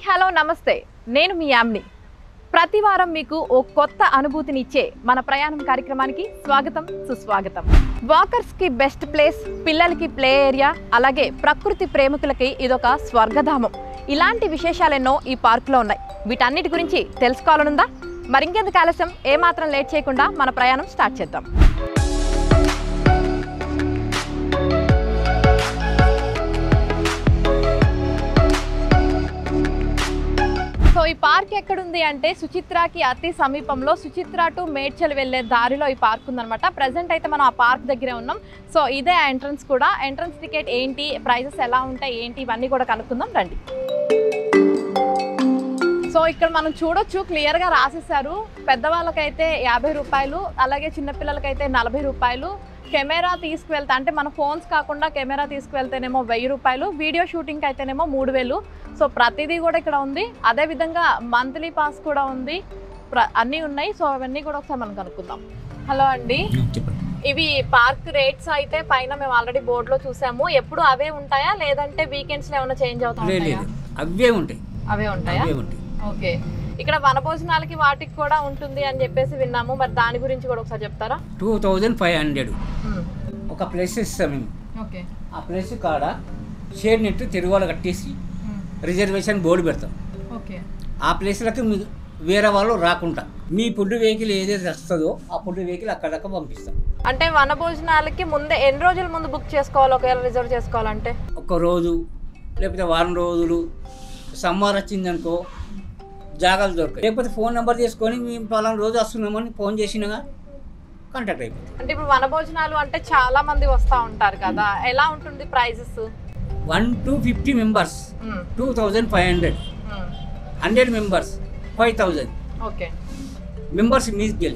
Hello నమస్తే నేను మీ యామ్ని ప్రతి వారం మీకు ఓ కొత్త అనుభూతిని ఇచ్చే మన ప్రయాణం కార్యక్రమానికి స్వాగతం సుస్వాగతం వాకర్స్ కి బెస్ట్ ప్లేస్ పిల్లలకి ప్లే ఏరియా అలాగే ప్రకృతి ప్రేమికులకి ఇదొక స్వర్గధామం ఇలాంటి విశేషాలెన్నో ఈ పార్క్ లో ఉన్నాయి వీటన్నిటి గురించి తెలుసుకోవాలనుందా మరింకెందుకు ఆలస్యం ఏమాత్రం లేట్ చేయకుండా మన ప్రయాణం స్టార్ట్ చేద్దాం సో ఈ పార్క్ ఎక్కడుంది అంటే సుచిత్రాకి అతి సమీపంలో సుచిత్ర టు మేడ్చల్ వెళ్ళే దారిలో ఈ పార్క్ ఉందన్నమాట ప్రెసెంట్ అయితే మనం ఆ పార్క్ దగ్గరే ఉన్నాం సో ఇదే ఎంట్రన్స్ కూడా ఎంట్రన్స్ టికెట్ ఏంటి ప్రైజెస్ ఎలా ఉంటాయి ఏంటి ఇవన్నీ కూడా కనుక్కుందాం రండి సో ఇక్కడ మనం చూడొచ్చు క్లియర్గా రాసేసారు పెద్దవాళ్ళకైతే 50 రూపాయలు అలాగే చిన్నపిల్లలకైతే 40 రూపాయలు కెమెరా తీసుకువెళ్తే అంటే మన ఫోన్స్ కాకుండా కెమెరా తీసుకువెళ్తేనేమో 1000 రూపాయలు వీడియో షూటింగ్కి అయితేనేమో 3000 సో ప్రతిదీ కూడా ఇక్కడ ఉంది అదేవిధంగా మంత్లీ పాస్ కూడా ఉంది అన్నీ ఉన్నాయి సో అవన్నీ కూడా ఒకసారి మనం కనుక్కుందాం హలో అండి ఇవి పార్క్ రేట్స్ అయితే పైన మేము ఆల్రెడీ బోర్డులో చూసాము ఎప్పుడు అవే ఉంటాయా లేదంటే వీకెండ్స్లో ఏమైనా చేంజ్ అవుతాయా అవే ఉంటాయా ఓకే ఇక్కడ వనభోజనాలకి వాటికి కూడా ఉంటుంది అని చెప్పేసి విన్నాము మరి దాని గురించి కూడా ఒకసారి చెప్తారా 2500 ఒక ప్లేస్ ఇస్తాం మేము ఓకే ఆ ప్లేస్ కాడ షేడ్ నెట్ తిరుగులు కట్టేసి రిజర్వేషన్ బోర్డు పెడతాం ఓకే ఆ ప్లేస్లకి వేరే వాళ్ళు రాకుండా మీ ఫుడ్ వెహికల్ ఏదైతే వస్తుందో ఆ ఫుడ్ వెహికల్ అక్కడ దాకా పంపిస్తాం అంటే వనభోజనాలకి ముందే ఎన్ని రోజుల ముందు బుక్ చేసుకోవాలి ఒకవేళ రిజర్వ్ చేసుకోవాలంటే ఒక రోజు లేకపోతే వారం రోజులు సమ్మర్ వచ్చిందనుకో జాగాలు దొరకాయి లేకపోతే ఫోన్ నెంబర్ తీసుకొని మేము పలానా రోజు వస్తున్నామని ఫోన్ చేసినాగా కాంటాక్ట్ అయిపోతుంది అంటే ఇప్పుడు వనభోజనాలు అంటే చాలా మంది వస్తూ ఉంటారు కదా ఎలా ఉంటుంది prizes 1 to 50 members 2500 100 members 5000 okay members మీదకి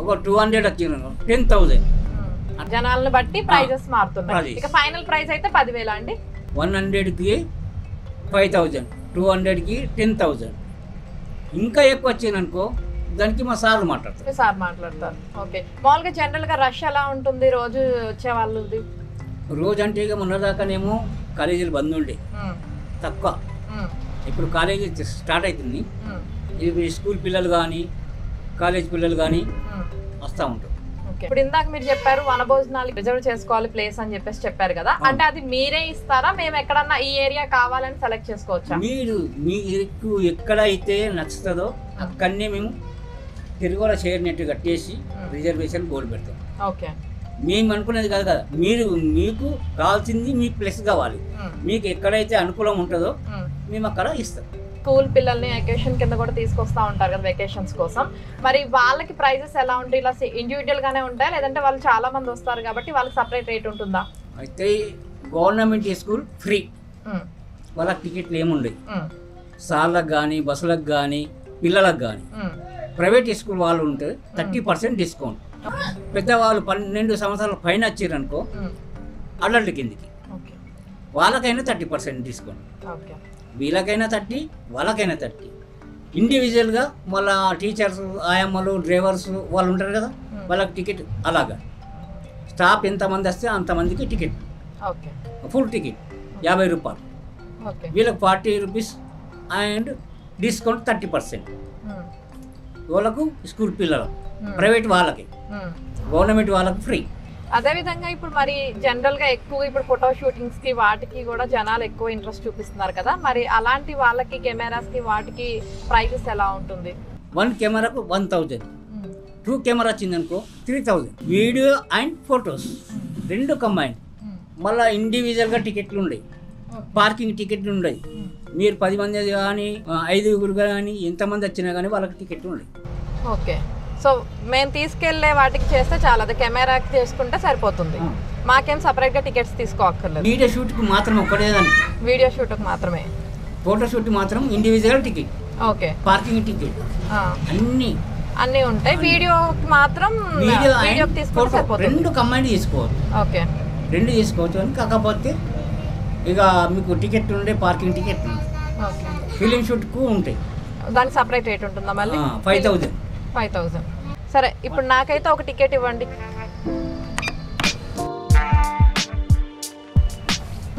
ఒక 200 వచ్చిన 10,000 జనాలను బట్టి ప్రైజెస్ మారుతున్నాయి ఇక ఫైనల్ ప్రైస్ అయితే 10,000 అండి 100కి 5,000 200కి 10,000 ఇంకా ఎక్కువ వచ్చిందనుకో దానికి మా సార్లు మాట్లాడతారు ఓకే మామూలుగా జనరల్గా రష్ ఎలా ఉంటుంది రోజు వచ్చే వాళ్ళది రోజు అంటే ఇక మొన్నదాకానేమో కాలేజీలు బంద్ ఉండే తక్కువ ఇప్పుడు కాలేజీ స్టార్ట్ అవుతుంది ఇప్పుడు స్కూల్ పిల్లలు కానీ కాలేజ్ పిల్లలు కానీ వస్తూ ఉంటారు ఇప్పుడు ఇందాక మీరు చెప్పారు వనభోజనాలు రిజర్వ్ చేసుకోవాలి ప్లేస్ అని చెప్పేసి చెప్పారు కదా అంటే అది మీరే ఇస్తారా మేము ఎక్కడన్నా ఈ ఏరియా కావాలని సెలెక్ట్ చేసుకోవచ్చా మీకు ఎక్కడైతే నచ్చుతుందో అక్కడనే మేము తిరుగుల షేర్ నెట్ కట్టేసి రిజర్వేషన్ బోర్డు పెడతాం ఓకే మేము అనుకునేది కాదు కదా మీకు కావాల్సింది మీ ప్లేస్ కావాలి మీకు ఎక్కడైతే అనుకూలం ఉంటుందో మేము అక్కడ ఇస్తాం స్కూల్ పిల్లల్ని వెకేషన్ కింద కూడా తీసుకొస్తా ఉంటారు కదా వెకేషన్స్ కోసం మరి వాళ్ళకి ప్రైజెస్ ఎలా ఉంటాయి ఇలా ఇండివిజువల్ గానే ఉంటాయి లేదంటే వాళ్ళు చాలా మంది వస్తారు కాబట్టి వాళ్ళకి సపరేట్ రేట్ ఉంటుందా అయితే గవర్నమెంట్ స్కూల్ ఫ్రీ వాళ్ళకి టికెట్లు ఏముండవు సార్లకు కానీ బస్సులకు కానీ పిల్లలకు కానీ ప్రైవేట్ స్కూల్ వాళ్ళు ఉంటే 30% డిస్కౌంట్ పెద్దవాళ్ళు 12 సంవత్సరాల పైన వచ్చారనుకో అడల్ట్ కిందికి వాళ్ళకైనా 30% డిస్కౌంట్ వీళ్ళకైనా 30 వాళ్ళకైనా 30 ఇండివిజువల్గా వాళ్ళ టీచర్స్ ఆయమ్మలు డ్రైవర్స్ వాళ్ళు ఉంటారు కదా వాళ్ళకి టికెట్ అలాగా స్టాఫ్ ఎంతమంది వస్తే అంతమందికి టికెట్ ఫుల్ టికెట్ 50 రూపాయలు వీళ్ళకి 40 రూపీస్ అండ్ డిస్కౌంట్ 30% వాళ్ళకు స్కూల్ పిల్లలకు ప్రైవేట్ వాళ్ళకి గవర్నమెంట్ వాళ్ళకి ఫ్రీ అదేవిధంగా ఇప్పుడు మరి జనరల్గా ఎక్కువ ఇప్పుడు ఫోటో షూటింగ్స్ కి వాటికి కూడా జనాలు ఎక్కువ ఇంట్రెస్ట్ చూపిస్తున్నారు కదా మరి అలాంటి వాళ్ళకి కెమెరాస్ కి వాటికి ప్రైజెస్ ఎలా ఉంటుంది 1 కెమెరాకు 1,000 2 కెమెరా వచ్చిందనుకో 3,000 వీడియో అండ్ ఫొటోస్ 2 కంబైన్ మళ్ళీ ఇండివిజువల్గా టికెట్లు ఉన్నాయి పార్కింగ్ టికెట్లు ఉన్నాయి మీరు 10 మంది కానీ 5 కానీ ఎంతమంది వచ్చినా కానీ వాళ్ళకి టికెట్లు ఉన్నాయి ఓకే సో మేము తీసుకెళ్లే వాటికి చేస్తే చాలా అది కెమెరాకి చేసుకుంటే సరిపోతుంది మాకేం సపరేట్గా టికెట్స్ తీసుకోక్కర్లేదు వీడియో షూట్కి మాత్రం ఒక్కటేదాన్ని వీడియో షూట్కి మాత్రమే ఫోటో షూట్ మాత్రం individual ticket okay parking ticket అన్నీ ఉంటాయి వీడియోకి మాత్రం వీడియోకి తీసుకుంటే సరిపోతుంది 2 కంబైన్ తీసుకోవచ్చు ఓకే 2 తీసుకోవచ్చు అని కాకపోతే ఇక మీకు టికెట్ ఉండే పార్కింగ్ టికెట్ ఓకే ఫిలిం షూట్కు ఉంటాయి దానికి సపరేట్ రేట్ ఉంటుందా మళ్ళీ 5,000 సరే ఇప్పుడు నాకైతే ఒక టికెట్ ఇవ్వండి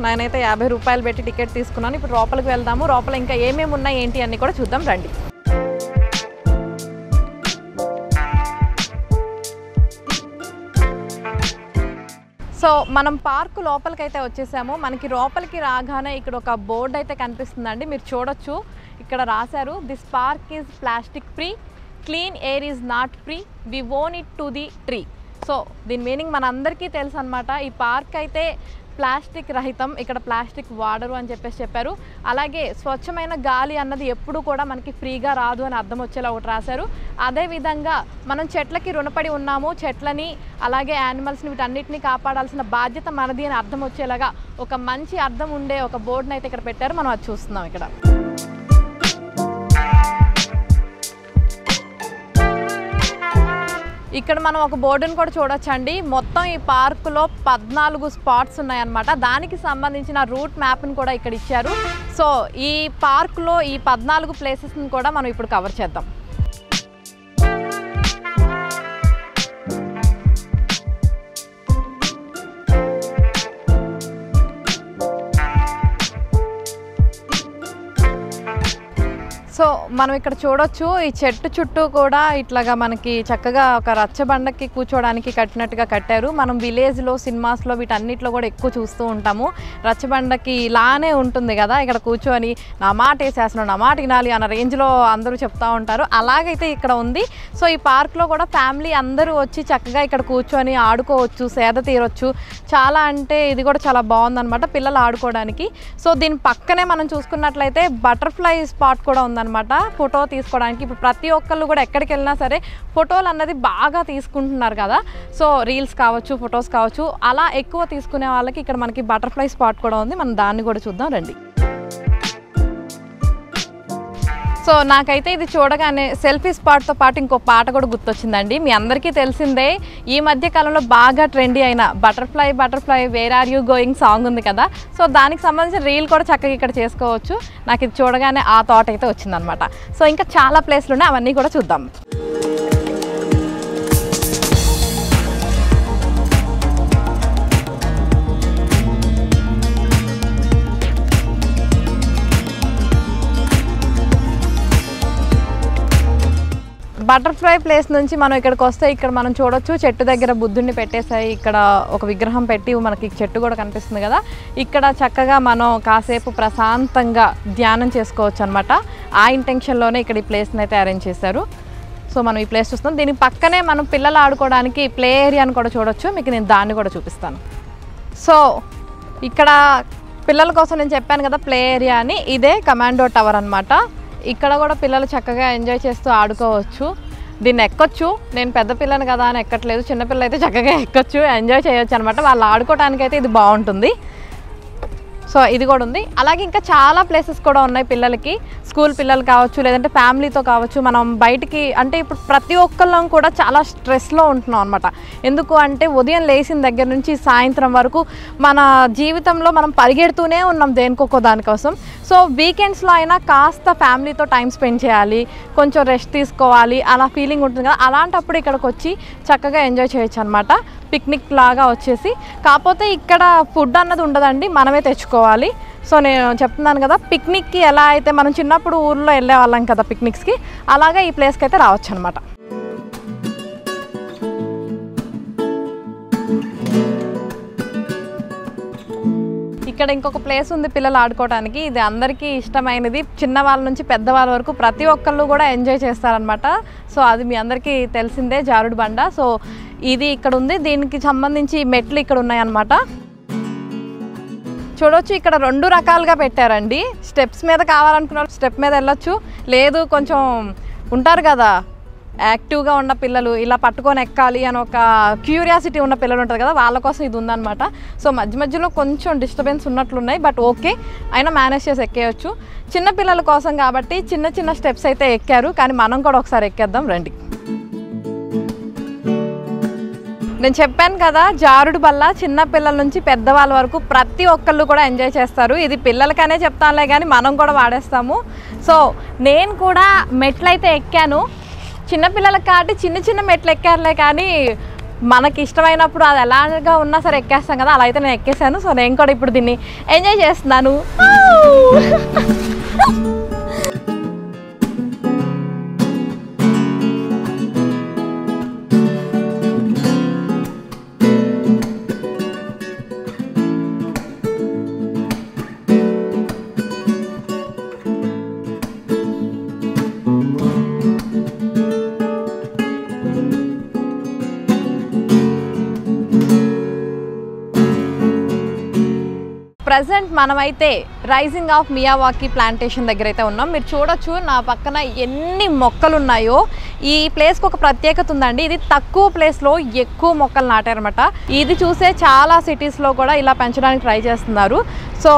నేనైతే 50 రూపాయలు పెట్టి టికెట్ తీసుకున్నాను. ఇప్పుడు లోపలికి వెళ్దాము. లోపల ఇంకా ఏమేమి ఉన్నాయి ఏంటి అన్నీ కూడా చూద్దాం రండి. సో మనం పార్క్ లోపలికైతే వచ్చేసాము. మనకి లోపలికి రాగానే ఇక్కడ ఒక బోర్డు అయితే కనిపిస్తుందండి, మీరు చూడొచ్చు. ఇక్కడ రాశారు, this park is plastic free, clean air is not free, we own it to the tree. So దీని మీనింగ్ మనందరికీ తెలుసు అనమాట. ఈ పార్క్ అయితే ప్లాస్టిక్ రహితం, ఇక్కడ ప్లాస్టిక్ వాడరు అని చెప్పారు. అలాగే స్వచ్ఛమైన గాలి అన్నది ఎప్పుడు కూడా మనకి ఫ్రీగా రాదు అని అర్థం వచ్చేలా ఒకటి రాశారు. అదేవిధంగా మనం చెట్లకి రుణపడి ఉన్నాము, చెట్లని అలాగే యానిమల్స్ని వీటన్నిటిని కాపాడాల్సిన బాధ్యత మనది అని అర్థం వచ్చేలాగా ఒక మంచి అర్థం ఉండే ఒక బోర్డుని అయితే ఇక్కడ పెట్టారు. మనం అది చూస్తున్నాం. ఇక్కడ ఇక్కడ మనం ఒక బోర్డుని కూడా చూడొచ్చండి. మొత్తం ఈ పార్కులో 14 స్పాట్స్ ఉన్నాయన్నమాట. దానికి సంబంధించిన రూట్ మ్యాప్ని కూడా ఇక్కడ ఇచ్చారు. సో ఈ పార్కులో ఈ 14 ప్లేసెస్ని కూడా మనం ఇప్పుడు కవర్ చేద్దాం. సో మనం ఇక్కడ చూడొచ్చు, ఈ చెట్టు చుట్టూ కూడా ఇట్లాగా మనకి చక్కగా ఒక రచ్చబండకి కూర్చోడానికి కట్టినట్టుగా కట్టారు. మనం విలేజ్లో సినిమాస్లో వీటన్నిటిలో కూడా ఎక్కువ చూస్తూ ఉంటాము. రచ్చబండకి ఇలానే ఉంటుంది కదా, ఇక్కడ కూర్చొని నా మాట వేసేస్తున్నాను, నా మాట వినాలి అన్న రేంజ్లో అందరూ చెప్తూ ఉంటారు. అలాగైతే ఇక్కడ ఉంది. సో ఈ పార్క్లో కూడా ఫ్యామిలీ అందరూ వచ్చి చక్కగా ఇక్కడ కూర్చొని ఆడుకోవచ్చు, సేద తీరొచ్చు. చాలా అంటే ఇది కూడా చాలా బాగుందన్నమాట పిల్లలు ఆడుకోవడానికి. సో దీని పక్కనే మనం చూసుకున్నట్లయితే బటర్ఫ్లై స్పాట్ కూడా ఉందన్నమాట, ఫోటో తీసుకోవడానికి. ఇప్పుడు ప్రతి ఒక్కళ్ళు కూడా ఎక్కడికి వెళ్ళినా సరే ఫోటోలు అన్నది బాగా తీసుకుంటున్నారు కదా. సో రీల్స్ కావచ్చు, ఫొటోస్ కావచ్చు, అలా ఎక్కువ తీసుకునే వాళ్ళకి ఇక్కడ మనకి బటర్ఫ్లై స్పాట్ కూడా ఉంది. మనం దాన్ని కూడా చూద్దాం రండి. సో నాకైతే ఇది చూడగానే సెల్ఫీ స్పాట్తో పాటు ఇంకో పాట కూడా గుర్తొచ్చిందండి. మీ అందరికీ తెలిసిందే, ఈ మధ్య కాలంలో బాగా ట్రెండీ అయిన butterfly butterfly where are you going song ఉంది కదా. సో దానికి సంబంధించిన రీల్ కూడా చక్కగా ఇక్కడ చేసుకోవచ్చు. నాకు ఇది చూడగానే ఆ థాట్ అయితే వచ్చిందనమాట. సో ఇంకా చాలా ప్లేస్లు ఉన్నాయి, అవన్నీ కూడా చూద్దాం. బటర్ఫ్లై ప్లేస్ నుంచి మనం ఇక్కడికి వస్తే ఇక్కడ మనం చూడొచ్చు, చెట్టు దగ్గర బుద్ధుడిని పెట్టేసాయి. ఇక్కడ ఒక విగ్రహం పెట్టి మనకి చెట్టు కూడా కనిపిస్తుంది కదా. ఇక్కడ చక్కగా మనం కాసేపు ప్రశాంతంగా ధ్యానం చేసుకోవచ్చు అనమాట. ఆ ఇంటెన్షన్లోనే ఇక్కడ ఈ ప్లేస్ని అయితే అరేంజ్ చేశారు. సో మనం ఈ ప్లేస్ చూస్తాం. దీని పక్కనే మనం పిల్లలు ఆడుకోవడానికి ప్లే ఏరియాని కూడా చూడొచ్చు. మీకు నేను దాన్ని కూడా చూపిస్తాను. సో ఇక్కడ పిల్లల కోసం నేను చెప్పాను కదా ప్లే ఏరియా అని, ఇదే కమాండో టవర్ అనమాట. ఇక్కడ కూడా పిల్లలు చక్కగా ఎంజాయ్ చేస్తూ ఆడుకోవచ్చు. దీన్ని ఎక్కొచ్చు. నేను పెద్ద పిల్లని కదా అని ఎక్కట్లేదు, చిన్నపిల్లలు అయితే చక్కగా ఎక్కొచ్చు, ఎంజాయ్ చేయొచ్చు అనమాట. వాళ్ళు ఆడుకోవడానికి అయితే ఇది బాగుంటుంది. సో ఇది కూడా ఉంది. అలాగే ఇంకా చాలా ప్లేసెస్ కూడా ఉన్నాయి పిల్లలకి. స్కూల్ పిల్లలు కావచ్చు, లేదంటే ఫ్యామిలీతో కావచ్చు. మనం బయటికి అంటే ఇప్పుడు ప్రతి ఒక్కళ్ళం కూడా చాలా స్ట్రెస్లో ఉంటున్నాం అనమాట. ఎందుకు అంటే ఉదయం లేచిన దగ్గర నుంచి సాయంత్రం వరకు మన జీవితంలో మనం పరిగెడుతూనే ఉన్నాం దేనికొక దానికోసం. సో వీకెండ్స్లో అయినా కాస్త ఫ్యామిలీతో టైం స్పెండ్ చేయాలి, కొంచెం రెస్ట్ తీసుకోవాలి అలా ఫీలింగ్ ఉంటుంది కదా. అలాంటప్పుడు ఇక్కడికి వచ్చి చక్కగా ఎంజాయ్ చేయొచ్చు అనమాట. పిక్నిక్ లాగా వచ్చేసి. కాకపోతే ఇక్కడ ఫుడ్ అన్నది ఉండదండి, మనమే తెచ్చుకోవాలి. సో నేను చెప్తున్నాను కదా, పిక్నిక్కి ఎలా అయితే మనం చిన్నప్పుడు ఊర్లో వెళ్ళే వాళ్ళం కదా పిక్నిక్స్కి, అలాగే ఈ ప్లేస్కి అయితే రావచ్చు అనమాట. ఇక్కడ ఇంకొక ప్లేస్ ఉంది పిల్లలు ఆడుకోవడానికి. ఇది అందరికీ ఇష్టమైనది, చిన్నవాళ్ళ నుంచి పెద్దవాళ్ళ వరకు ప్రతి ఒక్కళ్ళు కూడా ఎంజాయ్ చేస్తారనమాట. సో అది మీ అందరికీ తెలిసిందే, జారుడు బండ. సో ఇది ఇక్కడ ఉంది. దీనికి సంబంధించి మెట్లు ఇక్కడ ఉన్నాయన్నమాట. చూడొచ్చు, ఇక్కడ 2 రకాలుగా పెట్టారండి. స్టెప్స్ మీద కావాలనుకున్న స్టెప్ మీద వెళ్ళొచ్చు, లేదు కొంచెం ఉంటారు కదా యాక్టివ్గా ఉన్న పిల్లలు, ఇలా పట్టుకొని ఎక్కాలి అని ఒక క్యూరియాసిటీ ఉన్న పిల్లలు ఉంటుంది కదా, వాళ్ళ కోసం ఇది ఉందన్నమాట. సో మధ్యలో కొంచెం డిస్టర్బెన్స్ ఉన్నట్లున్నాయి, బట్ ఓకే, అయినా మేనేజ్ చేసి ఎక్కేయచ్చు. చిన్నపిల్లల కోసం కాబట్టి చిన్న స్టెప్స్ అయితే ఎక్కారు, కానీ మనం కూడా ఒకసారి ఎక్కేద్దాం రండి. నేను చెప్పాను కదా, జారుడు బల్ల చిన్నపిల్లల నుంచి పెద్దవాళ్ళ వరకు ప్రతి ఒక్కళ్ళు కూడా ఎంజాయ్ చేస్తారు. ఇది పిల్లలకనే చెప్తానులే కానీ మనం కూడా వాడేస్తాము. సో నేను కూడా మెట్లయితే ఎక్కాను. చిన్నపిల్లలకి కాబట్టి చిన్న మెట్లు ఎక్కారులే, కానీ మనకి ఇష్టమైనప్పుడు అది ఎలాగా ఉన్నా సరే ఎక్కేస్తాం కదా, అలా అయితే నేను ఎక్కేసాను. సో నేను కూడా ఇప్పుడు దీన్ని ఎంజాయ్ చేస్తున్నాను. ప్రజెంట్ మనమైతే రైజింగ్ ఆఫ్ మియావాకీ ప్లాంటేషన్ దగ్గర అయితే ఉన్నాం. మీరు చూడొచ్చు నా పక్కన ఎన్ని మొక్కలు ఉన్నాయో. ఈ ప్లేస్కి ఒక ప్రత్యేకత ఉందండి. ఇది తక్కువ ప్లేస్లో ఎక్కువ మొక్కలు నాటారనమాట. ఇది చూసే చాలా సిటీస్లో కూడా ఇలా పెంచడానికి ట్రై చేస్తున్నారు. సో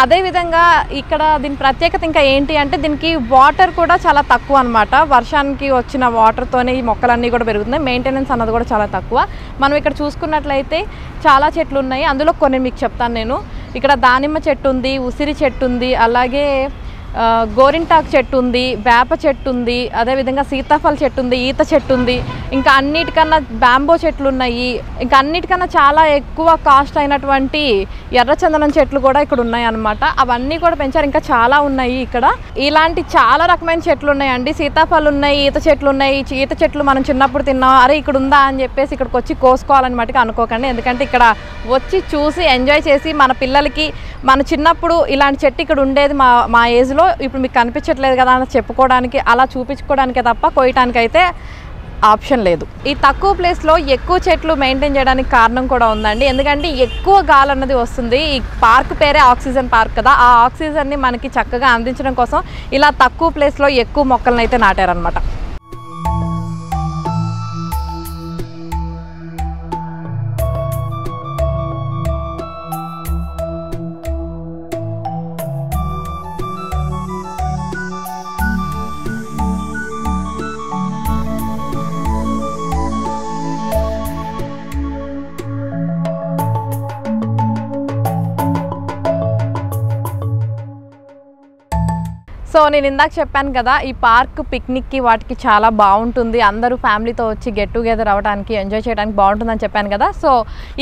అదేవిధంగా ఇక్కడ దీని ప్రత్యేకత ఇంకా ఏంటి అంటే దీనికి వాటర్ కూడా చాలా తక్కువ అనమాట. వర్షానికి వచ్చిన వాటర్తోనే ఈ మొక్కలన్నీ కూడా పెరుగుతున్నాయి. మెయింటెనెన్స్ అన్నది కూడా చాలా తక్కువ. మనం ఇక్కడ చూసుకున్నట్లయితే చాలా చెట్లు ఉన్నాయి. అందులో కొన్ని మీకు చెప్తాను నేను. ఇక్కడ దానిమ్మ చెట్టు ఉంది, ఉసిరి చెట్టు ఉంది, అలాగే గోరింటాకు చెట్టు ఉంది, వేప చెట్టు ఉంది, అదేవిధంగా సీతాఫల చెట్టు ఉంది, ఈత చెట్టు ఉంది, ఇంకా అన్నిటికన్నా బ్యాంబో చెట్లు ఉన్నాయి, ఇంకా అన్నిటికన్నా చాలా ఎక్కువ కాస్ట్ అయినటువంటి ఎర్రచందనం చెట్లు కూడా ఇక్కడ ఉన్నాయి అన్నమాట. అవన్నీ కూడా పెంచారు. ఇంకా చాలా ఉన్నాయి ఇక్కడ. ఇలాంటి చాలా రకమైన చెట్లు ఉన్నాయండి. సీతాఫలం ఉన్నాయి, ఈత చెట్లు ఉన్నాయి. ఈత చెట్లు మనం చిన్నప్పుడు తిన్నాం, అరే ఇక్కడ ఉందా అని చెప్పేసి ఇక్కడికి వచ్చి కోసుకోవాలని మటుకు అనుకోకండి. ఎందుకంటే ఇక్కడ వచ్చి చూసి ఎంజాయ్ చేసి మన పిల్లలకి మన చిన్నప్పుడు ఇలాంటి చెట్టు ఇక్కడ ఉండేది మా ఏజ్లో, ఇప్పుడు మీకు కనిపించట్లేదు కదా అని చెప్పుకోవడానికి, అలా చూపించుకోవడానికే తప్ప కోయటానికి అయితే ఆప్షన్ లేదు. ఈ తక్కువ ప్లేస్లో ఎక్కువ చెట్లు మెయింటైన్ చేయడానికి కారణం కూడా ఉందండి. ఎందుకంటే ఎక్కువ గాలి అన్నది వస్తుంది. ఈ పార్క్ పేరే ఆక్సిజన్ పార్క్ కదా, ఆ ఆక్సిజన్ని మనకి చక్కగా అందించడం కోసం ఇలా తక్కువ ప్లేస్లో ఎక్కువ మొక్కలను అయితే నాటారనమాట. సో నేను ఇందాక చెప్పాను కదా, ఈ పార్క్ పిక్నిక్కి వాటికి చాలా బాగుంటుంది. అందరూ ఫ్యామిలీతో వచ్చి గెట్ టుగెదర్ అవ్వడానికి, ఎంజాయ్ చేయడానికి బాగుంటుందని చెప్పాను కదా. సో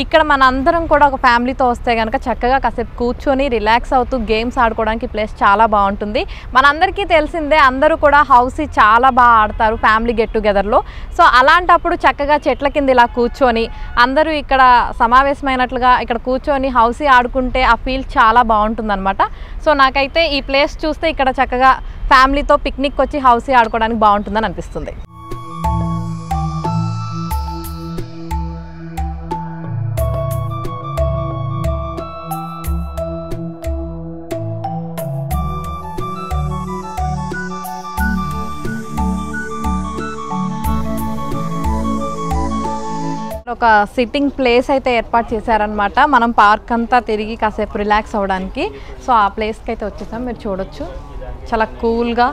ఇక్కడ మన అందరం కూడా ఒక ఫ్యామిలీతో వస్తే కనుక చక్కగా కాసేపు కూర్చొని రిలాక్స్ అవుతూ గేమ్స్ ఆడుకోవడానికి ప్లేస్ చాలా బాగుంటుంది. మనందరికీ తెలిసిందే, అందరూ కూడా హౌసీ చాలా బాగా ఆడతారు ఫ్యామిలీ గెట్ టుగెదర్లో. సో అలాంటప్పుడు చక్కగా చెట్ల కింద ఇలా కూర్చొని అందరూ ఇక్కడ సమావేశమైనట్లుగా ఇక్కడ కూర్చొని హౌసీ ఆడుకుంటే ఆ ఫీల్ చాలా బాగుంటుంది అనమాట. సో నాకైతే ఈ ప్లేస్ చూస్తే ఇక్కడ చక్కగా ఫ్యామిలీతో పిక్నిక్ వచ్చి హౌసీ ఆడుకోవడానికి బాగుంటుందని అనిపిస్తుంది. ఒక సిట్టింగ్ ప్లేస్ అయితే ఏర్పాటు చేశారనమాట. మనం పార్క్ అంతా తిరిగి కాసేపు రిలాక్స్ అవ్వడానికి. సో ఆ ప్లేస్కి అయితే వచ్చేసాం. మీరు చూడొచ్చు, చాలా కూల్గా,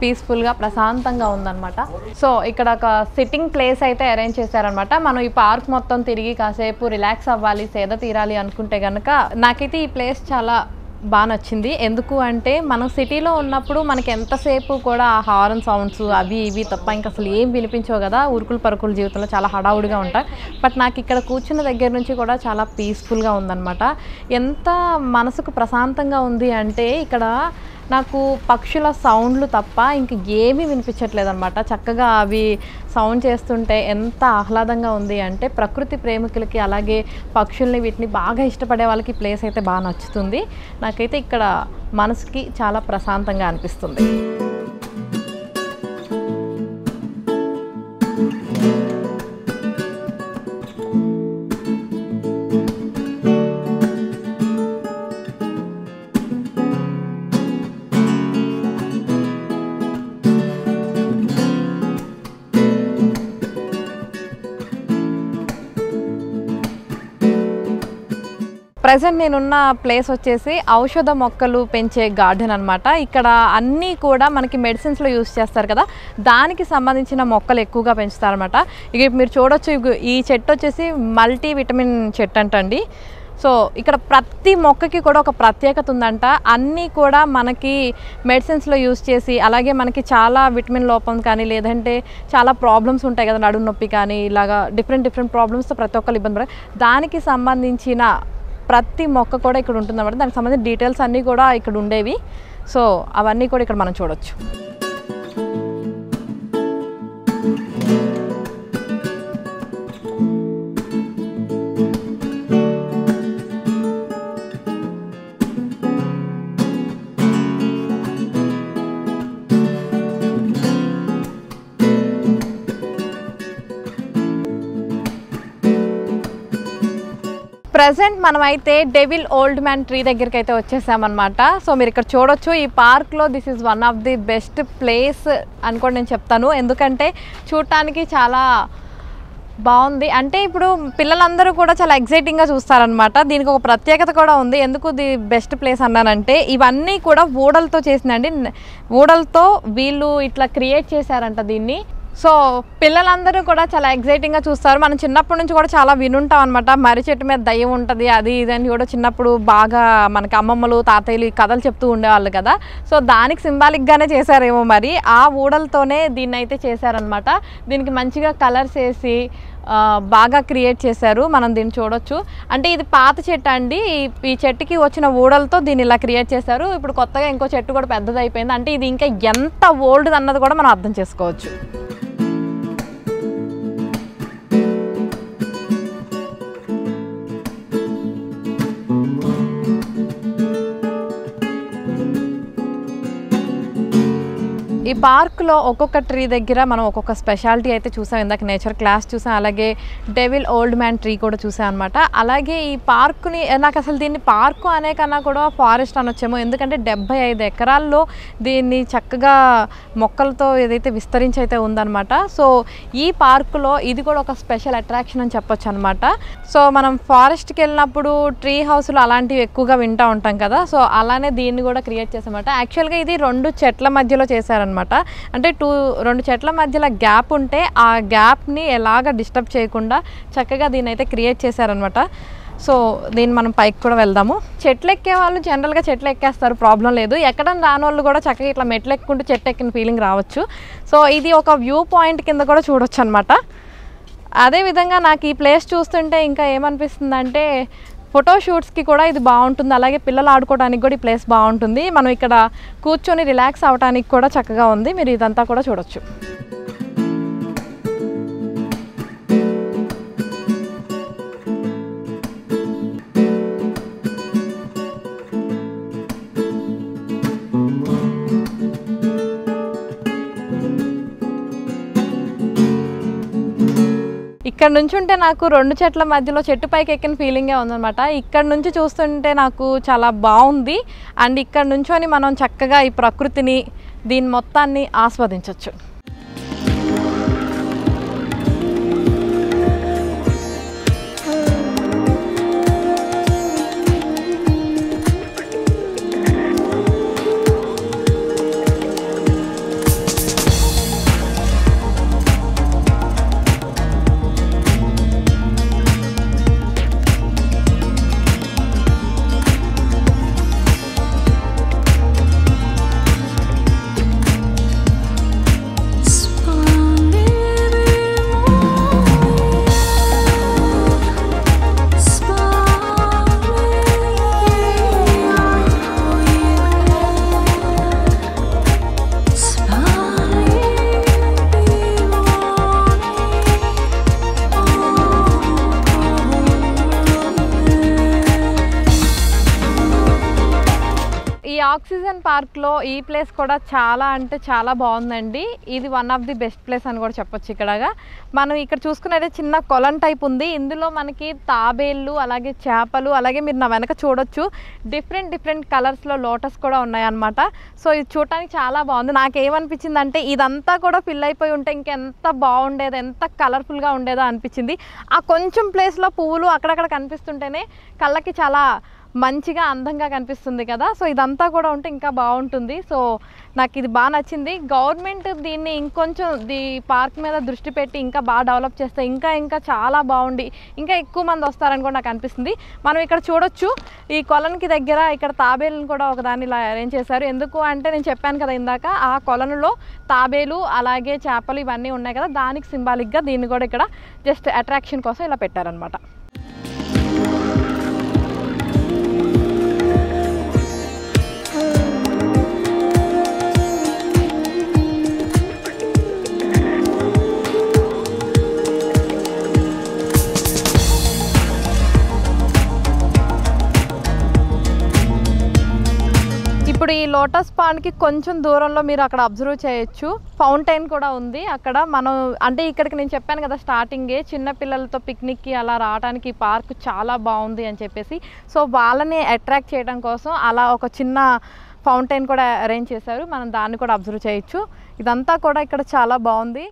పీస్ఫుల్గా, ప్రశాంతంగా ఉందన్నమాట. సో ఇక్కడ ఒక సిట్టింగ్ ప్లేస్ అయితే అరేంజ్ చేశారనమాట. మనం ఈ పార్క్ మొత్తం తిరిగి కాసేపు రిలాక్స్ అవ్వాలి, సేద తీరాలి అనుకుంటే కనుక నాకైతే ఈ ప్లేస్ చాలా బాగా నచ్చింది. ఎందుకు అంటే మనం సిటీలో ఉన్నప్పుడు మనకి ఎంతసేపు కూడా ఆ హారన్ సౌండ్స్ అవి ఇవి తప్ప ఇంకా అసలు ఏం వినిపించవు కదా. ఉరుకులు పరుకుల జీవితంలో చాలా హడావుడిగా ఉంటాయి. బట్ నాకు ఇక్కడ కూర్చున్న దగ్గర నుంచి కూడా చాలా పీస్ఫుల్గా ఉందన్నమాట. ఎంత మనసుకు ప్రశాంతంగా ఉంది అంటే ఇక్కడ నాకు పక్షుల సౌండ్లు తప్ప ఇంక ఏమీ వినిపించట్లేదు అనమాట. చక్కగా అవి సౌండ్ చేస్తుంటే ఎంత ఆహ్లాదంగా ఉంది అంటే ప్రకృతి ప్రేమికులకి, అలాగే పక్షుల్ని వీటిని బాగా ఇష్టపడే వాళ్ళకి ప్లేస్ అయితే బాగా నచ్చుతుంది. నాకైతే ఇక్కడ మనసుకి చాలా ప్రశాంతంగా అనిపిస్తుంది. ప్రజెంట్ నేనున్న ప్లేస్ వచ్చేసి ఔషధ మొక్కలు పెంచే గార్డెన్ అనమాట. ఇక్కడ అన్నీ కూడా మనకి మెడిసిన్స్లో యూస్ చేస్తారు కదా, దానికి సంబంధించిన మొక్కలు ఎక్కువగా పెంచుతారనమాట. ఇక మీరు చూడొచ్చు, ఈ చెట్టు వచ్చేసి మల్టీ విటమిన్ చెట్టు అంటండి. సో ఇక్కడ ప్రతి మొక్కకి కూడా ఒక ప్రత్యేకత ఉందంట. అన్నీ కూడా మనకి మెడిసిన్స్లో యూస్ చేసి, అలాగే మనకి చాలా విటమిన్ లోపం కానీ లేదంటే చాలా ప్రాబ్లమ్స్ ఉంటాయి కదా, నడుము నొప్పి కానీ ఇలాగా డిఫరెంట్ ప్రాబ్లమ్స్తో ప్రతి ఒక్కరు ఇబ్బంది పడారు. దానికి సంబంధించిన ప్రతి మొక్క కూడా ఇక్కడ ఉంటుందన్నమాట. దానికి సంబంధించిన డీటెయిల్స్ అన్నీ కూడా ఇక్కడ ఉండేవి. సో అవన్నీ కూడా ఇక్కడ మనం చూడొచ్చు. ప్రజెంట్ మనమైతే డెవిల్ ఓల్డ్ మ్యాన్ ట్రీ దగ్గరికి అయితే వచ్చేసామన్నమాట. సో మీరు ఇక్కడ చూడొచ్చు, ఈ పార్క్లో this is one of the best place అని కూడా నేను చెప్తాను. ఎందుకంటే చూడటానికి చాలా బాగుంది. అంటే ఇప్పుడు పిల్లలందరూ కూడా చాలా ఎగ్జైటింగ్గా చూస్తారనమాట. దీనికి ఒక ప్రత్యేకత కూడా ఉంది. ఎందుకు ది బెస్ట్ ప్లేస్ అన్నానంటే, ఇవన్నీ కూడా ఊడలతో చేసిందండి. ఊడలతో వీళ్ళు ఇట్లా క్రియేట్ చేశారంట దీన్ని. సో పిల్లలందరూ కూడా చాలా ఎగ్జైటింగ్గా చూస్తారు. మనం చిన్నప్పటి నుంచి కూడా చాలా వినుంటాం అనమాట. మర్రి చెట్టు మీద దయ్యం ఉంటుంది అది ఇదని కూడా చిన్నప్పుడు బాగా మనకి అమ్మమ్మలు తాతయ్యలు ఈ కథలు చెప్తూ ఉండేవాళ్ళు కదా. సో దానికి సింబాలిక్గానే చేశారేమో మరి. ఆ ఊడలతోనే దీన్ని అయితే చేశారనమాట. దీనికి మంచిగా కలర్స్ వేసి బాగా క్రియేట్ చేశారు. మనం దీన్ని చూడొచ్చు. అంటే ఇది పాత చెట్టు అండి. ఈ చెట్టుకి వచ్చిన ఊడలతో దీన్ని ఇలా క్రియేట్ చేశారు. ఇప్పుడు కొత్తగా ఇంకో చెట్టు కూడా పెద్దది అయిపోయింది. అంటే ఇది ఇంకా ఎంత ఓల్డ్ అన్నది కూడా మనం అర్థం చేసుకోవచ్చు. ఈ పార్క్లో ఒక్కొక్క ట్రీ దగ్గర మనం ఒక్కొక్క స్పెషాలిటీ అయితే చూసాం. ఇందాక నేచర్ క్లాస్ చూసాం, అలాగే డెవిల్ ఓల్డ్ మ్యాన్ ట్రీ కూడా చూసాం అనమాట. అలాగే ఈ పార్కుని నాకు అసలు దీన్ని పార్కు అనే కన్నా కూడా ఫారెస్ట్ అనొచ్చేమో. ఎందుకంటే 75 ఎకరాల్లో దీన్ని చక్కగా మొక్కలతో ఏదైతే విస్తరించి అయితే ఉందన్నమాట. సో ఈ పార్కులో ఇది కూడా ఒక స్పెషల్ అట్రాక్షన్ అని చెప్పొచ్చు అనమాట. సో మనం ఫారెస్ట్కి వెళ్ళినప్పుడు ట్రీ హౌస్లు అలాంటివి ఎక్కువగా వింటూ ఉంటాం కదా. సో అలానే దీన్ని కూడా క్రియేట్ చేసామన్నమాట. యాక్చువల్గా ఇది 2 చెట్ల మధ్యలో చేశారనమాట. అంటే 2 చెట్ల మధ్యలో గ్యాప్ ఉంటే ఆ గ్యాప్ని ఎలాగ డిస్టర్బ్ చేయకుండా చక్కగా దీన్ని అయితే క్రియేట్ చేశారనమాట. సో దీన్ని మనం పైకి కూడా వెళ్దాము. చెట్లు ఎక్కే వాళ్ళు జనరల్గా చెట్లు ఎక్కేస్తారు, ప్రాబ్లం లేదు. ఎక్కడం రాని వాళ్ళు కూడా చక్కగా ఇట్లా మెట్లు ఎక్కుంటూ చెట్టు ఎక్కిన ఫీలింగ్ రావచ్చు. సో ఇది ఒక వ్యూ పాయింట్ కింద కూడా చూడొచ్చు అనమాట. అదేవిధంగా నాకు ఈ ప్లేస్ చూస్తుంటే ఇంకా ఏమనిపిస్తుందంటే, ఫోటోషూట్స్కి కూడా ఇది బాగుంటుంది. అలాగే పిల్లలు ఆడుకోవడానికి కూడా ఈ ప్లేస్ బాగుంటుంది. మనం ఇక్కడ కూర్చొని రిలాక్స్ అవ్వడానికి కూడా చక్కగా ఉంది. మీరు ఇదంతా కూడా చూడొచ్చు. ఇక్కడ నుంచి ఉంటే నాకు 2 చెట్ల మధ్యలో చెట్టు పైకి ఎక్కిన ఫీలింగే ఉందన్నమాట. ఇక్కడ నుంచి చూస్తుంటే నాకు చాలా బాగుంది. అండ్ ఇక్కడ నుంచొని మనం చక్కగా ఈ ప్రకృతిని దీని మొత్తాన్ని ఆస్వాదించవచ్చు. ఆక్సిజన్ పార్క్లో ఈ ప్లేస్ కూడా చాలా అంటే చాలా బాగుందండి. ఇది one of the best place అని కూడా చెప్పొచ్చు. మనం ఇక్కడ చూసుకున్నట్టే చిన్న కొలం టైప్ ఉంది. ఇందులో మనకి తాబేళ్ళు, అలాగే చేపలు, అలాగే మీరు నా వెనక చూడొచ్చు డిఫరెంట్ కలర్స్లో లోటస్ కూడా ఉన్నాయన్నమాట. సో ఇది చూడటానికి చాలా బాగుంది. నాకేమనిపించింది అంటే ఇదంతా కూడా ఫిల్ అయిపోయి ఉంటే ఇంకెంత బాగుండేదో, ఎంత కలర్ఫుల్గా ఉండేదో అనిపించింది. ఆ కొంచెం ప్లేస్లో పువ్వులు అక్కడక్కడ కనిపిస్తుంటేనే కళ్ళకి చాలా మంచిగా అందంగా కనిపిస్తుంది కదా. సో ఇదంతా కూడా ఉంటే ఇంకా బాగుంటుంది. సో నాకు ఇది బాగా నచ్చింది. గవర్నమెంట్ దీన్ని ఇంకొంచెం పార్క్ మీద దృష్టి పెట్టి ఇంకా బాగా డెవలప్ చేస్తే ఇంకా చాలా బాగుండి ఇంకా ఎక్కువ మంది వస్తారని కూడా నాకు అనిపిస్తుంది. మనం ఇక్కడ చూడొచ్చు ఈ కొలనుకి దగ్గర ఇక్కడ తాబేలను కూడా ఒకదాన్ని ఇలా అరేంజ్ చేశారు. ఎందుకు అంటే నేను చెప్పాను కదా ఇందాక, ఆ కొలనులో తాబేలు అలాగే చేపలు ఇవన్నీ ఉన్నాయి కదా, దానికి సింబాలిక్గా దీన్ని కూడా ఇక్కడ జస్ట్ అట్రాక్షన్ కోసం ఇలా పెట్టారనమాట. ఇప్పుడు ఈ లోటస్ పాండ్కి కొంచెం దూరంలో మీరు అక్కడ అబ్జర్వ్ చేయొచ్చు, ఫౌంటైన్ కూడా ఉంది అక్కడ. మనం అంటే ఇక్కడికి నేను చెప్పాను కదా స్టార్టింగే, చిన్న పిల్లలతో పిక్నిక్కి అలా రావడానికి ఈ పార్క్ చాలా బాగుంది అని చెప్పేసి. సో వాళ్ళని అట్రాక్ట్ చేయడం కోసం అలా ఒక చిన్న ఫౌంటైన్ కూడా అరేంజ్ చేశారు. మనం దాన్ని కూడా అబ్జర్వ్ చేయొచ్చు. ఇదంతా కూడా ఇక్కడ చాలా బాగుంది.